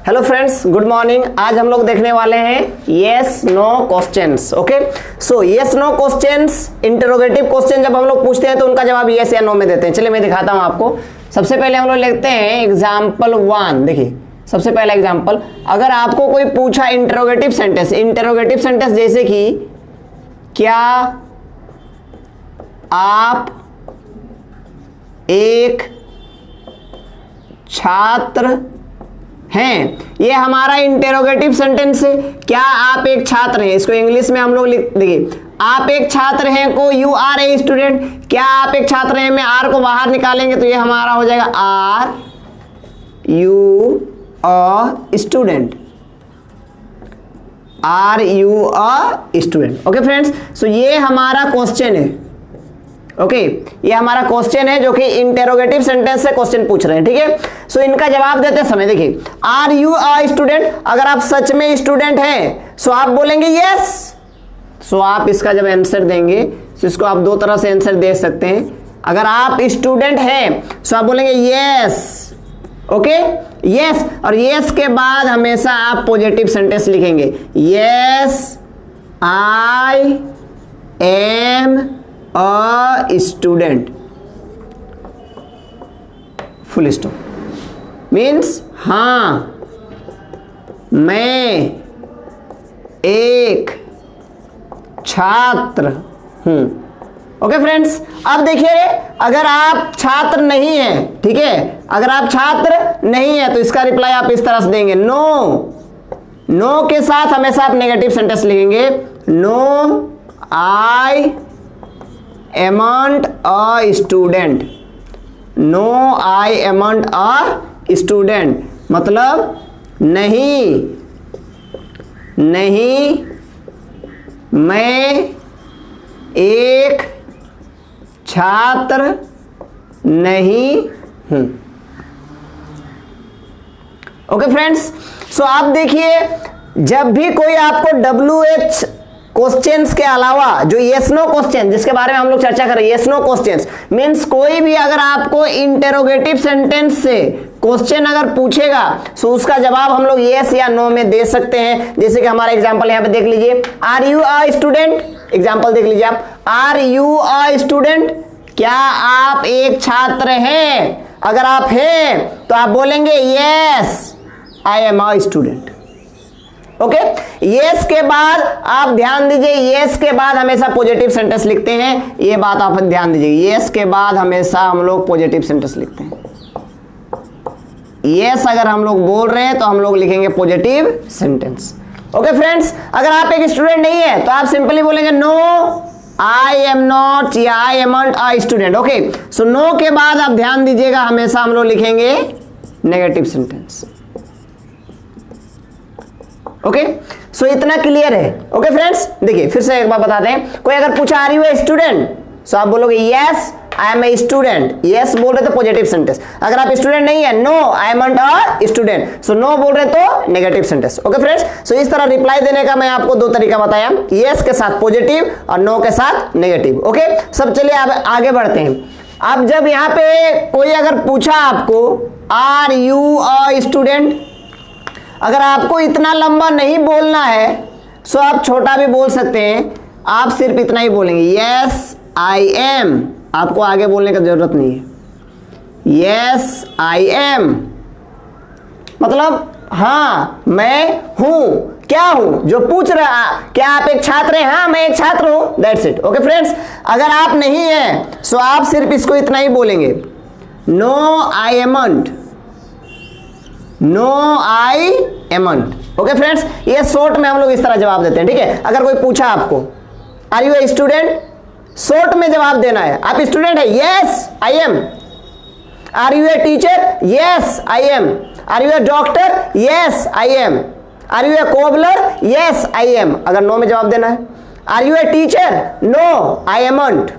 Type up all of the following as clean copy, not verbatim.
Hello friends, good morning. आज हम लोग देखने वाले हैं yes no questions. Okay, so yes no questions, interrogative question जब हम लोग पूछते हैं तो उनका जवाब यस या नो में देते हैं। चलिए मैं दिखाता हूं आपको। सबसे पहले हम लोग लेते हैं एग्जाम्पल 1। देखिए सबसे पहला एग्जाम्पल, अगर आपको कोई पूछा इंटरोगेटिव सेंटेंस जैसे कि क्या आप एक छात्र हैं, ये हमारा इंटेरोगेटिव सेंटेंस है। क्या आप एक छात्र हैं, इसको इंग्लिश में हम लोग लिख देंगे आप एक छात्र हैं को यू आर ए स्टूडेंट। क्या आप एक छात्र हैं में आर को बाहर निकालेंगे तो ये हमारा हो जाएगा are you a student. Are you a student. Okay friends, so ये हमारा क्वेश्चन है। ओके, ये हमारा क्वेश्चन है जो कि इंटेरोगेटिव सेंटेंस से क्वेश्चन पूछ रहे हैं। ठीक है, सो इनका जवाब देते समय देखिए, आर यू अ स्टूडेंट, अगर आप सच में स्टूडेंट हैं सो आप बोलेंगे यस। सो आप इसका जब आंसर देंगे तो इसको आप दो तरह से आंसर दे सकते हैं। अगर आप स्टूडेंट हैं सो आप बोलेंगे यस। ओके, यस, और यस के बाद हमेशा आप पॉजिटिव सेंटेंस लिखेंगे, yes I am a student, full stop. Means हाँ मैं एक छात्र हूं। ओके फ्रेंड्स, अब देखिए अगर आप छात्र नहीं हैं, ठीक है, अगर आप छात्र नहीं है तो इसका रिप्लाई आप इस तरह से देंगे नो। नो के साथ हमेशा आप नेगेटिव सेंटेंस लिखेंगे, no I amn't a student. No I amn't a student मतलब नहीं मैं एक छात्र नहीं हूं। ओके फ्रेंड्स, सो आप देखिए जब भी कोई आपको WH क्वेश्चंस के अलावा जो यस नो क्वेश्चन जिसके बारे में हम लोग चर्चा कर रहे हैं, यस नो क्वेश्चंस मींस कोई भी अगर आपको इंटेरोगेटिव सेंटेंस से क्वेश्चन अगर पूछेगा तो उसका जवाब हम लोग यस या नो में दे सकते हैं। जैसे कि हमारा एग्जांपल यहां पे देख लीजिए, are you a student. Example देख लीजिए आप, आर यू अ स्टूडेंट, क्या आप एक छात्र हैं। अगर आप हैं तो आप बोलेंगे yes I am a student. Okay, yes के बाद आप ध्यान दीजिए, यस के बाद हमेशा पॉजिटिव सेंटेंस लिखते हैं। ये बात आप ध्यान दीजिए, यस के बाद हमेशा हम लोग पॉजिटिव सेंटेंस लिखते हैं। यस अगर हम लोग बोल रहे हैं तो हम लोग लिखेंगे पॉजिटिव सेंटेंस। ओके फ्रेंड्स, अगर आप एक स्टूडेंट नहीं है तो आप सिंपली बोलेंगे नो आई एम नॉट या I amn't a student. Okay, so no के बाद आप ध्यान दीजिएगा हमेशा हम लोग लिखेंगे नेगेटिव सेंटेंस। ओके, सो इतना क्लियर है। ओके फ्रेंड्स, देखिए फिर से एक बार बताते हैं, कोई अगर पूछा are you a student so आप बोलोगे yes I am a student. Yes बोल रहे तो पॉजिटिव सेंटेंस। अगर आप स्टूडेंट नहीं है, no I am not a student, so no बोल रहे तो negative sentence. Okay friends, so इस तरह रिप्लाई देने का मैं आपको दो तरीका बताया, यस के साथ पॉजिटिव और नो के साथ नेगेटिव। ओके, सब चलिए अब आगे बढ़ते हैं। अब जब यहाँ पे कोई अगर पूछा आपको आर यू अ स्टूडेंट, अगर आपको इतना लंबा नहीं बोलना है सो आप छोटा भी बोल सकते हैं। आप सिर्फ इतना ही बोलेंगे यस आई एम, आपको आगे बोलने की जरूरत नहीं है। यस आई एम मतलब हाँ मैं हूं। क्या हूं, जो पूछ रहा क्या आप एक छात्र हैं, हाँ मैं एक छात्र हूं, दैट्स इट। ओके फ्रेंड्स, अगर आप नहीं हैं सो आप सिर्फ इसको इतना ही बोलेंगे, no I एमंट, no I amn't. Okay friends, ये शॉर्ट में हम लोग इस तरह जवाब देते हैं। ठीक है, अगर कोई पूछा आपको are you a student, short में जवाब देना है, आप स्टूडेंट है, yes I am. Are you a teacher, yes I am. Are you a doctor, yes I am. Are you a cobbler, yes I am. अगर नो में जवाब देना है, are you a teacher, no I amn't.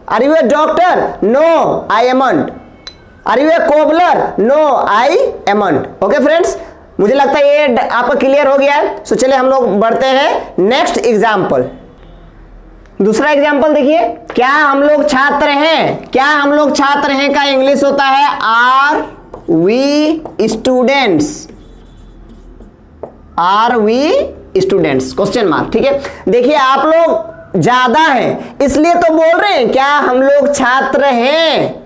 Are you a doctor, no I amn't. Are you a cobbler, no I amn't. Okay friends, मुझे लगता है ये आपका क्लियर हो गया है। सो चलिए हम लोग बढ़ते हैं नेक्स्ट एग्जाम्पल। दूसरा एग्जाम्पल देखिए, क्या हम लोग छात्र हैं, क्या हम लोग छात्र हैं का इंग्लिश होता है are we students. Are we students, question mark. ठीक है, देखिए आप लोग ज्यादा हैं इसलिए तो बोल रहे हैं क्या हम लोग छात्र हैं।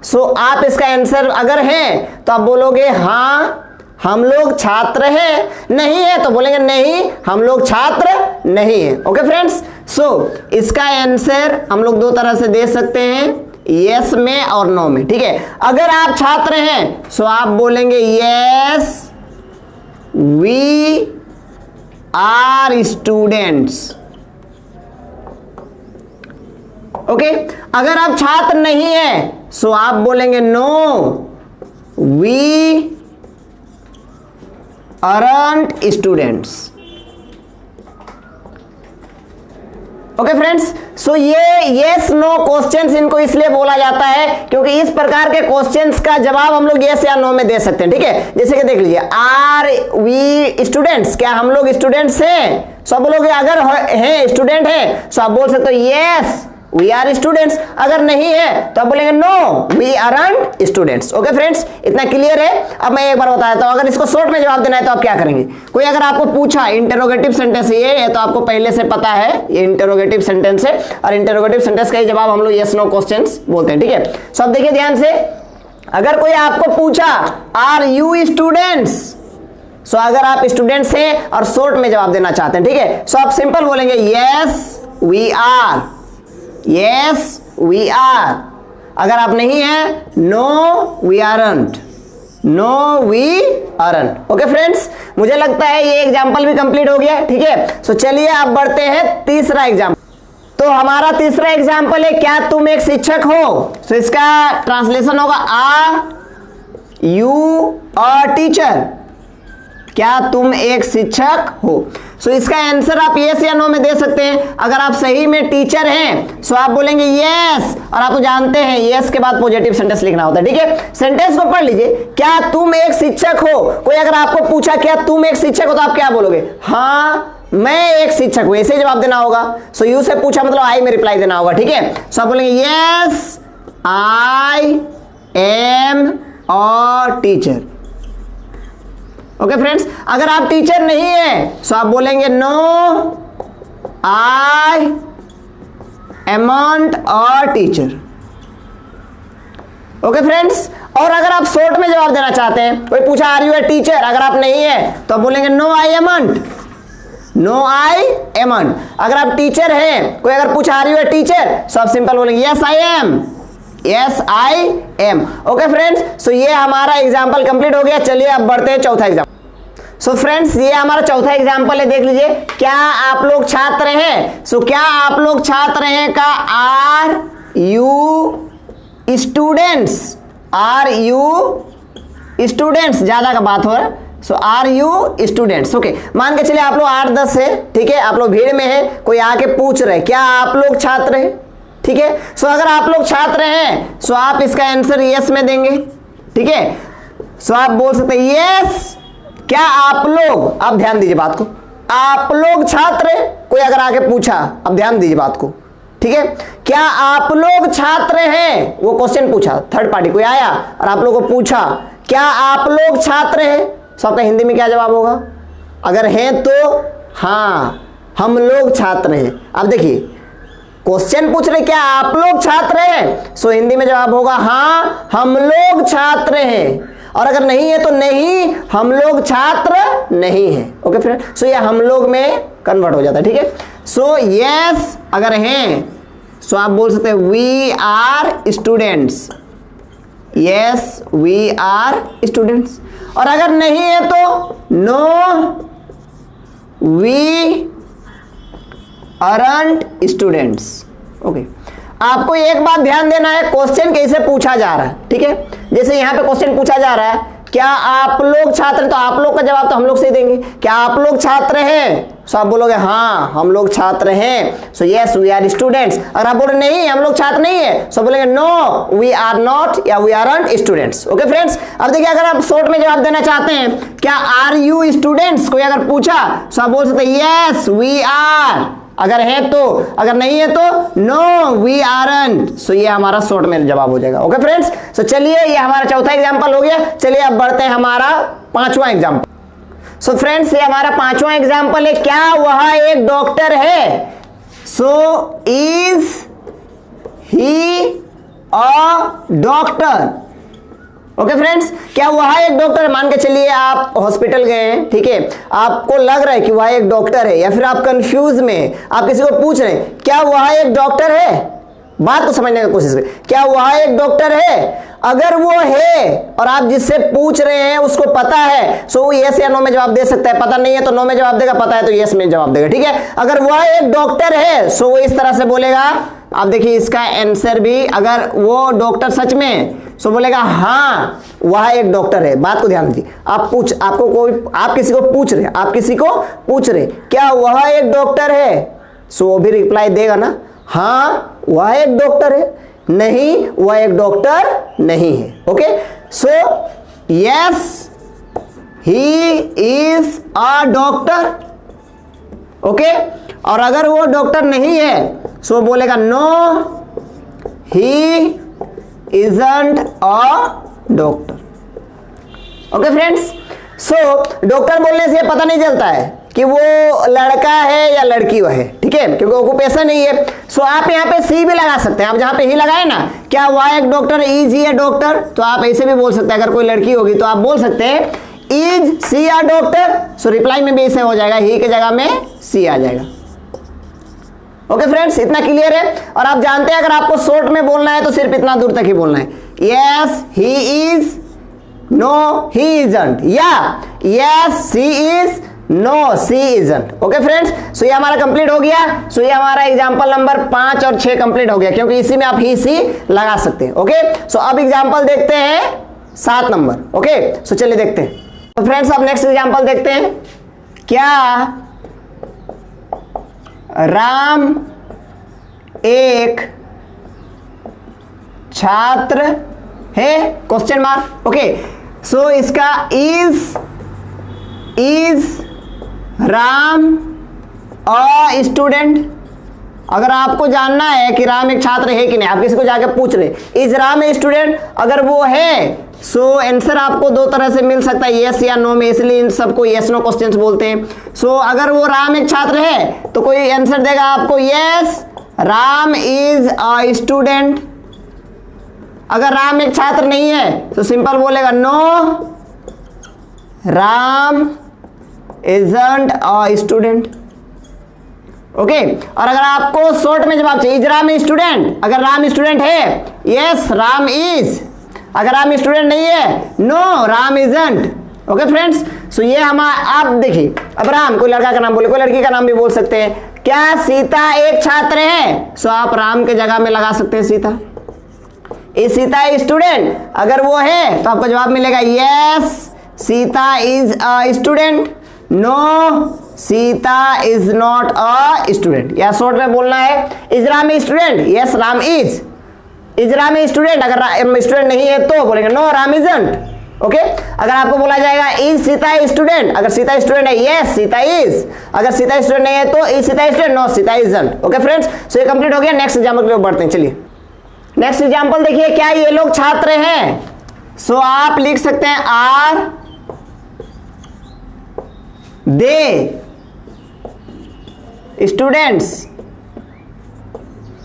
सो आप इसका आंसर अगर है तो आप बोलोगे हाँ हम लोग छात्र हैं, नहीं है तो बोलेंगे नहीं हम लोग छात्र नहीं है। ओके फ्रेंड्स, सो इसका आंसर हम लोग दो तरह से दे सकते हैं, यस में और नो में। ठीक है, अगर आप छात्र हैं सो आप बोलेंगे yes we are students. Okay, अगर आप छात्र नहीं है सो आप बोलेंगे no we aren't students. Okay friends, so ये यस नो क्वेश्चंस इनको इसलिए बोला जाता है क्योंकि इस प्रकार के क्वेश्चंस का जवाब हम लोग यस या नो में दे सकते हैं। ठीक है, जैसे कि देख लीजिए आर वी स्टूडेंट्स, क्या हम लोग स्टूडेंट्स हैं। सब लोग अगर हैं स्टूडेंट हैं सो आप बोल सकते हो यस वी आर स्टूडेंट्स, अगर नहीं है तो आप बोलेंगे no we aren't students. Okay friends, इतना क्लियर है। अब मैं एक बार बता देता हूं, अगर इसको शॉर्ट में जवाब देना है तो आप क्या करेंगे। कोई अगर आपको पूछा, इंटरोगेटिव सेंटेंस ये तो आपको पहले से पता है ये इंटरोगेटिव सेंटेंस है और इंटरोगेटिव सेंटेंस का ही जवाब हम लोग यस नो क्वेश्चंस बोलते हैं। ठीक है, सो अब देखिए ध्यान से, अगर कोई आपको पूछा आर यू स्टूडेंट्स, सो अगर आप स्टूडेंट्स हैं और शॉर्ट में जवाब देना चाहते हैं, ठीक है, सो आप सिंपल बोलेंगे yes we are, yes we are. अगर आप नहीं है no we aren't, no we aren't. Okay friends, मुझे लगता है ये एग्जाम्पल भी कंप्लीट हो गया। ठीक है, सो चलिए अब बढ़ते हैं तीसरा एग्जाम्पल। तो हमारा तीसरा एग्जाम्पल है क्या तुम एक शिक्षक हो। सो इसका ट्रांसलेशन होगा आर यू अ टीचर, क्या तुम एक शिक्षक हो। सो इसका आंसर आप यस या नो में दे सकते हैं। अगर आप सही में टीचर हैं सो आप बोलेंगे यस, और आप तो जानते हैं यस के बाद पॉजिटिव सेंटेंस लिखना होता है। ठीक है, सेंटेंस को पढ़ लीजिए, क्या तुम एक शिक्षक हो। कोई अगर आपको पूछा क्या तुम एक शिक्षक हो तो आप क्या बोलोगे, हाँ मैं एक शिक्षक हूं, ऐसे जवाब देना होगा। सो यू से पूछा मतलब आई में रिप्लाई देना होगा। ठीक है, सो आप बोलेंगे yes I am a teacher. Okay friends, अगर आप टीचर नहीं है सो आप बोलेंगे no I amn't a teacher. Okay friends, और अगर आप शॉर्ट में जवाब देना चाहते हैं, कोई पूछा आर यू ए टीचर, अगर आप नहीं है तो आप बोलेंगे नो आई एमंट, नो आई एमंट। अगर आप टीचर हैं, कोई अगर पूछा are you a teacher so आप सिंपल बोलेंगे yes I am, yes I am. Okay friends, so ये हमारा एग्जाम्पल कंप्लीट हो गया। चलिए अब बढ़ते हैं चौथा एग्जाम्पल। सो फ्रेंड्स, ये हमारा चौथा एग्जाम्पल है, देख लीजिए, क्या आप लोग छात्र हैं। सो क्या आप लोग छात्र हैं का are you students, are you students, ज्यादा का बात हो रहा है। So are you students. Okay, मान के चलिए आप लोग 8-10 है, ठीक है, आप लोग भीड़ में है, कोई आके पूछ रहे क्या आप लोग छात्र हैं। ठीक है, सो अगर आप लोग छात्र हैं सो आप इसका आंसर यस में देंगे। ठीक है, सो आप बोल सकते हैं यस क्या आप लोग, अब ध्यान दीजिए बात को, आप लोग छात्र हैं। कोई अगर आके पूछा, अब ध्यान दीजिए बात को, ठीक है, क्या आप लोग छात्र हैं, वो क्वेश्चन पूछा, थर्ड पार्टी कोई आया और आप लोगों को पूछा क्या आप लोग छात्र हैं, सो आपका हिंदी में क्या जवाब होगा। अगर हैं तो हाँ हम लोग छात्र हैं। अब देखिए क्वेश्चन पूछ रहे क्या आप लोग छात्र हैं, सो हिंदी में जवाब होगा हाँ हम लोग छात्र हैं, और अगर नहीं है तो नहीं हम लोग छात्र नहीं है। ओके फ्रेंड, सो ये हम लोग में कन्वर्ट हो जाता है। ठीक है, सो यस अगर हैं सो आप बोल सकते हैं we are students, yes we are students, और अगर नहीं है तो no we aren't students. Okay, आपको एक बात ध्यान देना है, क्वेश्चन कैसे पूछा जा रहा है। ठीक है, जैसे यहां पे क्वेश्चन पूछा जा रहा है क्या आप लोग छात्र, तो आप लोग का जवाब तो हम लोग से ही देंगे। क्या आप लोग छात्र हैं, सो आप बोलोगे हाँ हम लोग छात्र हैं, so yes we are students. अगर आप बोल रहे नहीं हम लोग छात्र नहीं है, सो बोलेंगे नो वी आर नॉट या we aren't students. Okay friends, अब देखिए अगर आप शॉर्ट में जवाब देना चाहते हैं क्या आर यू स्टूडेंट्स, कोई अगर पूछा सो आप बोल सकते हैं यस वी आर, अगर है तो, अगर नहीं है तो नो वी आरंट। सो ये हमारा शॉर्ट में जवाब हो जाएगा। ओके फ्रेंड्स, सो चलिए ये हमारा चौथा एग्जांपल हो गया। चलिए अब बढ़ते हैं हमारा पांचवा एग्जांपल। सो फ्रेंड्स ये हमारा पांचवा एग्जाम्पल है, क्या वह एक डॉक्टर है? So is he a doctor? Okay friends, क्या वह एक डॉक्टर है? मान के चलिए आप हॉस्पिटल गए हैं, ठीक है, आपको लग रहा है कि वह एक डॉक्टर है, या फिर आप कंफ्यूज में आप किसी को पूछ रहे हैं क्या वह एक डॉक्टर है? बात को समझने की कोशिश करें, क्या वह एक डॉक्टर है? अगर वो है और आप जिससे पूछ रहे हैं उसको पता है, सो वो यस या नो में जवाब दे सकता है, पता नहीं है तो नो में जवाब देगा, पता है तो यस में जवाब देगा, ठीक है। अगर वह एक डॉक्टर है सो वो इस तरह से बोलेगा, आप देखिए इसका आंसर भी, अगर वो डॉक्टर सच में सो बोलेगा हाँ वह एक डॉक्टर है। बात को ध्यान दीजिए, आप किसी को पूछ रहे क्या वह एक डॉक्टर है, सो वो भी रिप्लाई देगा ना, हाँ वह एक डॉक्टर है, नहीं वह एक डॉक्टर नहीं है। Okay, so yes he is a doctor. Okay, और अगर वो डॉक्टर नहीं है सो बोलेगा no he isn't a doctor. Okay friends, so doctor बोलने से पता नहीं चलता है कि वो लड़का है या लड़की वह है, ठीक है, क्योंकि ऑक्यूपेशन नहीं है। सो आप यहाँ पे सी भी लगा सकते हैं, आप जहाँ पे ही लगाए ना, क्या वह एक doctor, is he a doctor, तो आप ऐसे भी बोल सकते हैं। अगर कोई लड़की होगी तो आप बोल सकते हैं is she a doctor, so reply में भी ऐसे हो जाएगा, ही के जगह में सी आ जाएगा। ओके फ्रेंड्स, इतना क्लियर है। और आप जानते हैं अगर आपको शॉर्ट में बोलना है तो सिर्फ इतना दूर तक ही बोलना है, yes he is, no he isn't, या yes she is, no she isn't. Okay friends, so ये हमारा कंप्लीट हो गया। सो ये हमारा एग्जांपल नंबर 5 और 6 कंप्लीट हो गया, क्योंकि इसी में आप ही सी लगा सकते हैं। ओके, सो अब एग्जांपल देखते हैं 7 नंबर। ओके, सो चलिए देखते हैं। तो फ्रेंड्स अब नेक्स्ट एग्जांपल देखते हैं, क्या राम एक छात्र है? Question mark. ओके, सो इसका इज राम अ स्टूडेंट। अगर आपको जानना है कि राम एक छात्र है कि नहीं, आप किसी को जाकर पूछ रहे इज राम ए स्टूडेंट, अगर वो है सो आंसर आपको 2 तरह से मिल सकता है, यस या नो में, इसलिए इन सबको यस नो क्वेश्चंस बोलते हैं। सो अगर वो राम एक छात्र है तो कोई आंसर देगा आपको yes Ram is a student. अगर राम एक छात्र नहीं है तो सिंपल बोलेगा no Ram isn't a student. Okay, और अगर आपको शॉर्ट में जवाब चाहिए इज राम स्टूडेंट, अगर राम स्टूडेंट है यस राम इज, अगर राम स्टूडेंट नहीं है no Ram isn't. Okay friends, so ये आप देखिए, अब राम कोई लड़का का नाम बोले, कोई लड़की का नाम भी बोल सकते हैं। क्या सीता एक छात्र है? सो आप राम के जगह में लगा सकते हैं Sita. Is Sita a student, अगर वो है तो आपको जवाब मिलेगा yes Sita is a student, no Sita is not a student. या शॉर्ट में बोलना है is Ram a student, yes Ram is Ram a student, अगर स्टूडेंट नहीं है तो बोलेंगे नो राम इजंट। ओके, अगर आपको बोला जाएगा इज सीता ए स्टूडेंट, अगर सीता स्टूडेंट है यस सीता इज, अगर सीता स्टूडेंट नहीं है तो is Sita student, no Sita isn't. Okay friends, so ये कंप्लीट हो गया। नेक्स्ट एग्जांपल की ओर बढ़ते हैं। चलिए नेक्स्ट एग्जांपल देखिए, क्या ये लोग छात्र हैं? सो आप लिख सकते हैं आर दे स्टूडेंट्स।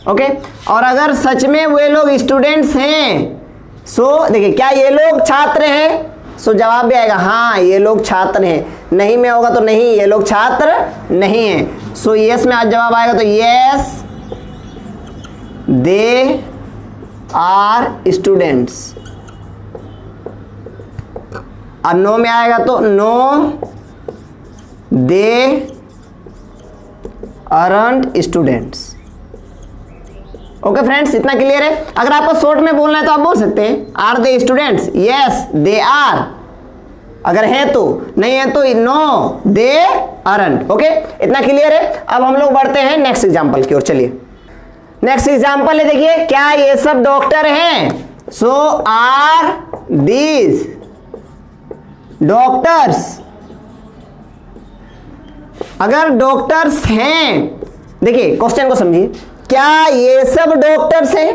ओके, और अगर सच में वे लोग स्टूडेंट्स हैं सो देखिए क्या ये लोग छात्र हैं, सो जवाब भी आएगा हाँ ये लोग छात्र हैं, नहीं में होगा तो नहीं ये लोग छात्र नहीं हैं। सो यस में आज जवाब आएगा तो यस दे आर स्टूडेंट्स, और नो में आएगा तो no they aren't students. Okay friends, इतना क्लियर है। अगर आपको शॉर्ट में बोलना है तो आप बोल सकते हैं are they students, yes they are, अगर है तो, नहीं है तो नो दे आरंट। ओके, इतना क्लियर है। अब हम लोग बढ़ते हैं नेक्स्ट एग्जांपल की ओर। चलिए नेक्स्ट एग्जांपल है, देखिए क्या ये सब डॉक्टर हैं? So are these doctors. अगर डॉक्टर्स हैं, देखिए क्वेश्चन को समझिए, क्या ये सब डॉक्टर्स हैं?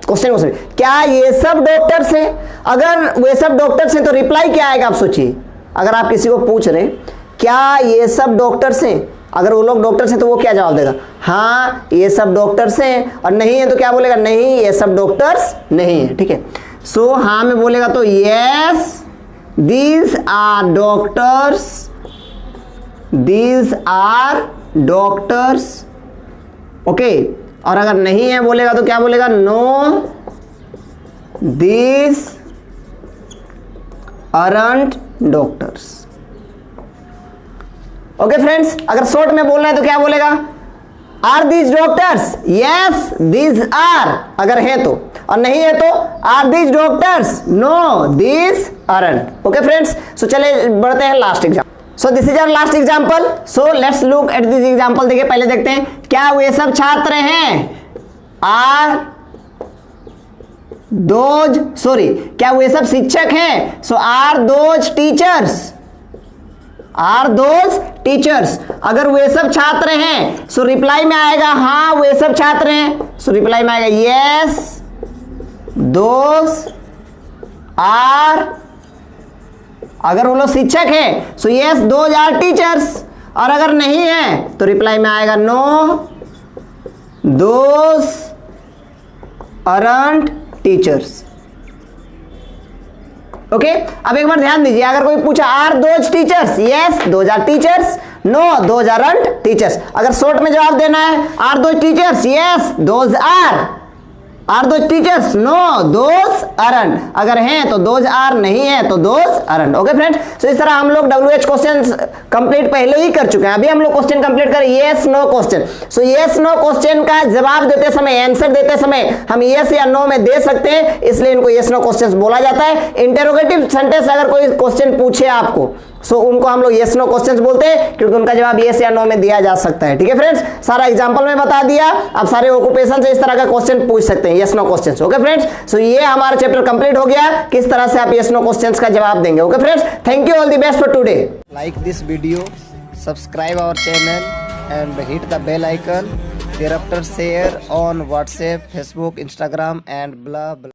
क्वेश्चन को समझिए, क्या ये सब डॉक्टर्स हैं? अगर वे सब डॉक्टर्स हैं तो रिप्लाई क्या आएगा आप सोचिए। अगर आप किसी को पूछ रहे क्या ये सब डॉक्टर्स हैं, अगर वो लोग डॉक्टर्स हैं तो वो क्या जवाब देगा, हाँ ये सब डॉक्टर्स हैं, और नहीं है तो क्या बोलेगा, नहीं ये सब डॉक्टर्स नहीं है। ठीक है, सो हाँ में बोलेगा तो yes these are doctors, these are doctors. Okay, और अगर नहीं है बोलेगा तो क्या बोलेगा, no these aren't doctors. Okay friends, अगर शॉर्ट में बोलना है तो क्या बोलेगा, are these doctors, yes these are अगर है तो, और नहीं है तो are these doctors, no these aren't। Okay friends, so चले बढ़ते हैं last example. So this is our last example. So let's look at this example. देखिए पहले देखते हैं, क्या वे सब छात्र हैं, आर दोज, सॉरी क्या वे सब शिक्षक हैं, so are those teachers, are those teachers. अगर वे सब छात्र हैं सो रिप्लाई में आएगा हाँ वे सब छात्र हैं, सो रिप्लाई में आएगा यस दोज आर। अगर वो लोग शिक्षक हैं so yes those are teachers, और अगर नहीं है तो रिप्लाई में आएगा no those aren't teachers. Okay, अब एक बार ध्यान दीजिए, अगर कोई पूछा are those teachers, yes those are teachers, no those aren't teachers. अगर शॉर्ट में जवाब देना है are those teachers, yes those are those teachers, no those aren't। अगर हैं तो दोज आर, नहीं है तो दोज aren't। ओके फ्रेंड्स, तो इस तरह हम लोग WH क्वेश्चन कंप्लीट पहले ही कर चुके हैं। अभी हम लोग क्वेश्चन कंप्लीट करें yes no question. So yes no question का जवाब देते समय, आंसर देते समय हम यस या नो में दे सकते हैं, इसलिए इनको यस नो क्वेश्चन बोला जाता है। इंटेरोगेटिव सेंटेंस अगर कोई क्वेश्चन पूछे आपको सो उनको हम लोग यस नो क्वेश्चंस बोलते हैं, क्योंकि उनका जवाब यस या नो में दिया जा सकता है। ठीक है फ्रेंड्स, सारा एग्जांपल में बता दिया। अब सारे ऑक्यूपेशन से इस तरह का क्वेश्चन पूछ सकते हैं, yes no questions. Okay friends, so ये हमारा चैप्टर कंप्लीट हो गया, किस तरह से आप यस नो क्वेश्चंस का जवाब देंगे। Okay friends, thank you, all the best for today. Like this video, subscribe our channel and hit the bell icon, thereafter share on WhatsApp, Facebook, Instagram and blah blah.